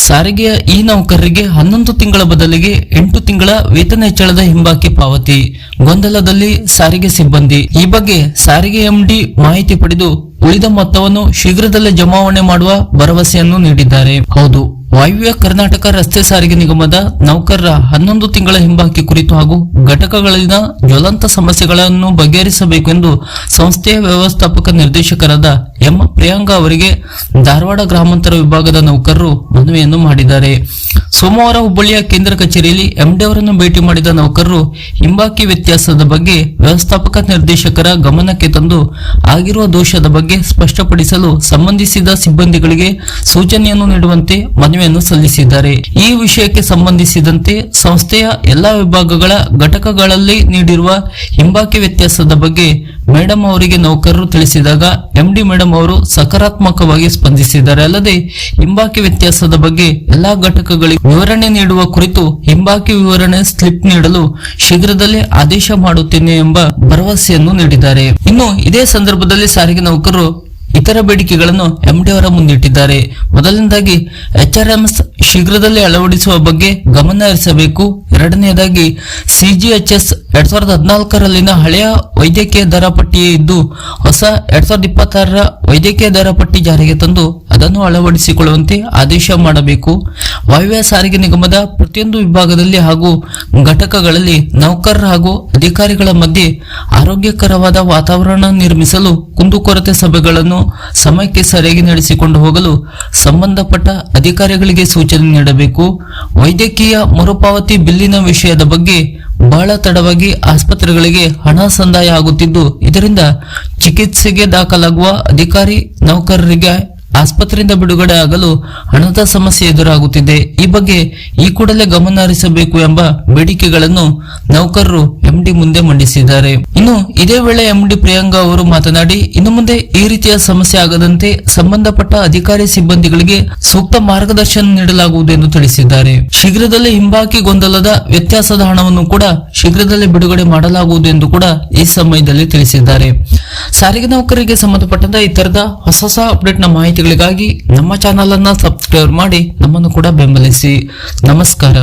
ಸಾರಿಗೆಯ ಈ ನೌಕರರಿಗೆ 11 ತಿಂಗಳ ಬದಲಿಗೆ 8 ತಿಂಗಳ ವೇತನ ಹೆಚ್ಚಳದ ಹಿಂಬಾಕಿ ಪಾವತಿ. ಗೊಂದಲದಲ್ಲಿ ಸಾರಿಗೆ ಸಿಬ್ಬಂದಿ. ಈ ಬಗ್ಗೆ ಸಾರಿಗೆ ಎಂಡಿ ಮಾಹಿತಿ ಪಡೆದು ಉಳಿದ ಮೊತ್ತವನ್ನು ಶೀಘ್ರದಲ್ಲೇ ಜಮಾವಣೆ ಮಾಡುವ ಭರವಸೆಯನ್ನು ನೀಡಿದ್ದಾರೆ. ಹೌದು, ವಾಯುವ್ಯ ಕರ್ನಾಟಕ ರಸ್ತೆ ಸಾರಿಗೆ ನಿಗಮದ ನೌಕರರ 11 ತಿಂಗಳ ಹಿಂಬಾಕಿ ಕುರಿತು ಹಾಗೂ ಘಟಕಗಳಲ್ಲಿನ ಜ್ವಲಂತ ಸಮಸ್ಯೆಗಳನ್ನು ಬಗೆಹರಿಸಬೇಕು ಎಂದು ಸಂಸ್ಥೆಯ ವ್ಯವಸ್ಥಾಪಕ ನಿರ್ದೇಶಕರಾದ ಎಂ ಪ್ರಿಯಾಂಕಾ ಅವರಿಗೆ ಧಾರವಾಡ ಗ್ರಾಮಾಂತರ ವಿಭಾಗದ ನೌಕರರು ಮನವಿಯನ್ನು ಮಾಡಿದ್ದಾರೆ. ಸೋಮವಾರ ಹುಬ್ಬಳ್ಳಿಯ ಕೇಂದ್ರ ಕಚೇರಿಯಲ್ಲಿ ಎಂಡಿ ಅವರನ್ನು ಭೇಟಿ ಮಾಡಿದ ನೌಕರರು ಹಿಂಬಾಕಿ ವ್ಯತ್ಯಾಸದ ಬಗ್ಗೆ ವ್ಯವಸ್ಥಾಪಕ ನಿರ್ದೇಶಕರ ಗಮನಕ್ಕೆ ತಂದು ಆಗಿರುವ ದೋಷದ ಬಗ್ಗೆ ಸ್ಪಷ್ಟಪಡಿಸಲು ಸಂಬಂಧಿಸಿದ ಸಿಬ್ಬಂದಿಗಳಿಗೆ ಸೂಚನೆಯನ್ನು ನೀಡುವಂತೆ ಮನವಿಯನ್ನು ಸಲ್ಲಿಸಿದ್ದಾರೆ. ಈ ವಿಷಯಕ್ಕೆ ಸಂಬಂಧಿಸಿದಂತೆ ಸಂಸ್ಥೆಯ ಎಲ್ಲಾ ವಿಭಾಗಗಳ ಘಟಕಗಳಲ್ಲಿ ನೀಡಿರುವ ಹಿಂಬಾಕಿ ವ್ಯತ್ಯಾಸದ ಬಗ್ಗೆ ಮೇಡಂ ಅವರಿಗೆ ನೌಕರರು ತಿಳಿಸಿದಾಗ ಎಂಡಿ ಮೇಡಂ ಅವರು ಸಕಾರಾತ್ಮಕವಾಗಿ ಸ್ಪಂದಿಸಿದ್ದಾರೆ. ಅಲ್ಲದೆ ಹಿಂಬಾಕಿ ವ್ಯತ್ಯಾಸದ ಬಗ್ಗೆ ಎಲ್ಲಾ ಘಟಕಗಳಿಗೆ ವಿವರಣೆ ನೀಡುವ ಕುರಿತು ಹಿಂಬಾಕಿ ವಿವರಣೆ ಸ್ಲಿಪ್ ನೀಡಲು ಶೀಘ್ರದಲ್ಲೇ ಆದೇಶ ಮಾಡುತ್ತೇನೆ ಎಂಬ ಭರವಸೆಯನ್ನು ನೀಡಿದ್ದಾರೆ. ಇನ್ನು ಇದೇ ಸಂದರ್ಭದಲ್ಲಿ ಸಾರಿಗೆ ನೌಕರರು ಇತರ ಬೇಡಿಕೆಗಳನ್ನು ಎಂಡಿ ಅವರ ಮುಂದಿಟ್ಟಿದ್ದಾರೆ. ಮೊದಲನೇದಾಗಿ HRMS ಶೀಘ್ರದಲ್ಲೇ ಅಳವಡಿಸುವ ಬಗ್ಗೆ ಗಮನ ಹರಿಸಬೇಕು. ಎರಡನೆಯದಾಗಿ CGHS 2014ರಲ್ಲಿನ ಹಳೆಯ ವೈದ್ಯಕೀಯ ದರ ಪಟ್ಟಿಯೇ ಇದ್ದು ಹೊಸ 2026ರ ವೈದ್ಯಕೀಯ ದರ ಪಟ್ಟಿ ಜಾರಿಗೆ ತಂದು ಅದನ್ನು ಅಳವಡಿಸಿಕೊಳ್ಳುವಂತೆ ಆದೇಶ ಮಾಡಬೇಕು. ವಾಯುವ್ಯ ಸಾರಿಗೆ ನಿಗಮದ ಪ್ರತಿಯೊಂದು ವಿಭಾಗದಲ್ಲಿ ಹಾಗೂ ಘಟಕಗಳಲ್ಲಿ ನೌಕರರ ಹಾಗೂ ಅಧಿಕಾರಿಗಳ ಮಧ್ಯೆ ಆರೋಗ್ಯಕರವಾದ ವಾತಾವರಣ ನಿರ್ಮಿಸಲು ಕುಂದುಕೊರತೆ ಸಭೆಗಳನ್ನು ಸಮಯಕ್ಕೆ ಸರಿಯಾಗಿ ನಡೆಸಿಕೊಂಡು ಹೋಗಲು ಸಂಬಂಧಪಟ್ಟ ಅಧಿಕಾರಿಗಳಿಗೆ ಸೂಚನೆ ನೀಡಬೇಕು. ವೈದ್ಯಕೀಯ ಮರುಪಾವತಿ ಬಿಲ್ಲಿನ ವಿಷಯದ ಬಗ್ಗೆ ಬಹಳ ತಡವಾಗಿ ಆಸ್ಪತ್ರೆಗಳಿಗೆ ಹಣ ಸಂದಾಯ ಆಗುತ್ತಿದ್ದು ಇದರಿಂದ ಚಿಕಿತ್ಸೆಗೆ ದಾಖಲಾಗುವ ಅಧಿಕಾರಿ ನೌಕರರಿಗೆ ಆಸ್ಪತ್ರೆಯಿಂದ ಬಿಡುಗಡೆ ಆಗಲು ಹಣದ ಸಮಸ್ಯೆ ಎದುರಾಗುತ್ತಿದೆ. ಈ ಬಗ್ಗೆ ಈ ಕೂಡಲೇ ಗಮನ ಹರಿಸಬೇಕು ಎಂಬ ಬೇಡಿಕೆಗಳನ್ನು ನೌಕರರು ಎಂಡಿ ಮುಂದೆ ಮಂಡಿಸಿದ್ದಾರೆ. ಇನ್ನು ಇದೇ ವೇಳೆ ಎಂಡಿ ಪ್ರಿಯಾಂಕಾ ಅವರು ಮಾತನಾಡಿ, ಇನ್ನು ಮುಂದೆ ಈ ರೀತಿಯ ಸಮಸ್ಯೆ ಆಗದಂತೆ ಸಂಬಂಧಪಟ್ಟ ಅಧಿಕಾರಿ ಸಿಬ್ಬಂದಿಗಳಿಗೆ ಸೂಕ್ತ ಮಾರ್ಗದರ್ಶನ ನೀಡಲಾಗುವುದು ಎಂದು ತಿಳಿಸಿದ್ದಾರೆ. ಶೀಘ್ರದಲ್ಲೇ ಹಿಂಬಾಕಿ ಗೊಂದಲದ ವ್ಯತ್ಯಾಸದ ಹಣವನ್ನು ಕೂಡ ಶೀಘ್ರದಲ್ಲೇ ಬಿಡುಗಡೆ ಮಾಡಲಾಗುವುದು ಎಂದು ಕೂಡ ಈ ಸಮಯದಲ್ಲಿ ತಿಳಿಸಿದ್ದಾರೆ. ಸಾರಿಗೆ ನೌಕರರಿಗೆ ಸಂಬಂಧಪಟ್ಟಂತ ಈ ತರದ ಹೊಸ ಅಪ್ಡೇಟ್ ನ ಮಾಹಿತಿಗಳಿಗಾಗಿ ನಮ್ಮ ಚಾನೆಲ್ ಅನ್ನ ಸಬ್ಸ್ಕ್ರೈಬ್ ಮಾಡಿ ನಮ್ಮನ್ನು ಕೂಡ ಬೆಂಬಲಿಸಿ. ನಮಸ್ಕಾರ.